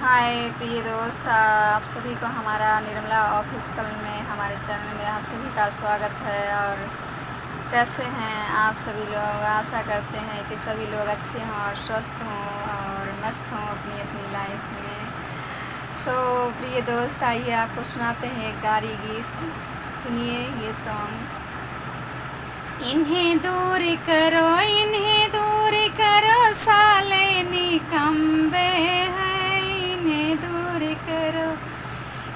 हाय प्रिय दोस्त, आप सभी को हमारा निर्मला ऑफिशियल में हमारे चैनल में आप सभी का स्वागत है। और कैसे हैं आप सभी लोग? आशा करते हैं कि सभी लोग अच्छे हों और स्वस्थ हों और मस्त हों अपनी अपनी लाइफ में। सो प्रिय दोस्त, आइए आपको सुनाते हैं एक गारी गीत। सुनिए ये सॉन्ग। इन्हें दूर करो, इन्हें दूर करो, साले निकम्बे हैं। इन्हें दूर करो,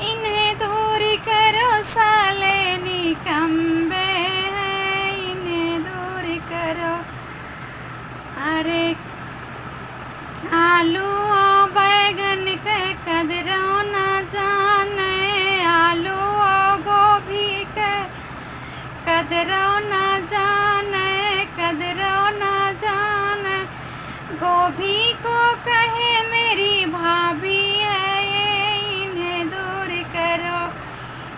इन्हें दूर करो, साले निकम्बे हैं। इन्हें दूर करो। अरे आलू और बैगन के कदरों न जाने, आलू और गोभी के कदरों न जाने, कदरों न जाने। गोभी को कहे मेरी भाभी है ये। इन्हें दूर करो,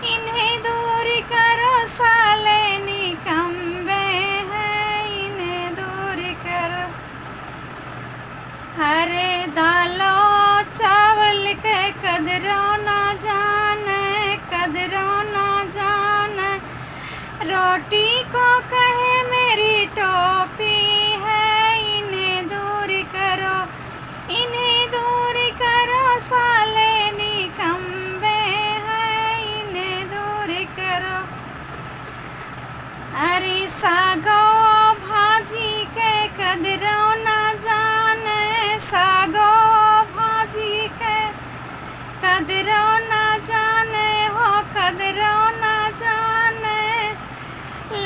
इन्हें दूर करो, साले निकम्बे हैं। इन्हें दूर करो। हरे दालों चावल के कदरों न जाने, कदरों न जाने। रोटी को कहे मेरी टोपी है। इन्हें दूर करो, इन्हें दूर करो, साले निकम्बे हैं। इन्हें दूर करो। अरे सागो भाजी के कदरों न जाने, सागो भाजी के कदरों न जाने, हो कदरों न जाने।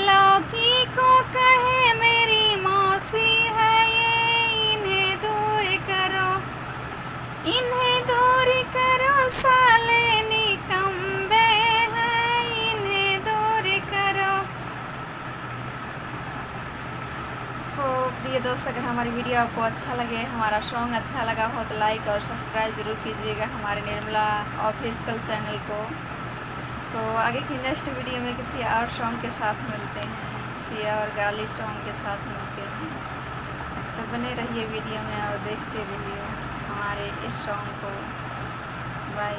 लौकी को कहे मेरी मौसी है ये। इन्हें दूर करो, इन्हें दूर करो, साले निकम्बे हैं। इन्हें दूर करो। तो प्रिय दोस्त, अगर हमारी वीडियो आपको अच्छा लगे, हमारा सॉन्ग अच्छा लगा हो तो लाइक और सब्सक्राइब जरूर कीजिएगा हमारे निर्मला ऑफिशियल चैनल को। तो आगे की नेक्स्ट वीडियो में किसी और सॉन्ग के साथ मिलते हैं, किसी और गाली सॉन्ग के साथ मिलते हैं। तो बने रहिए वीडियो में और देखते रहिए हमारे इस सॉन्ग को। बाय।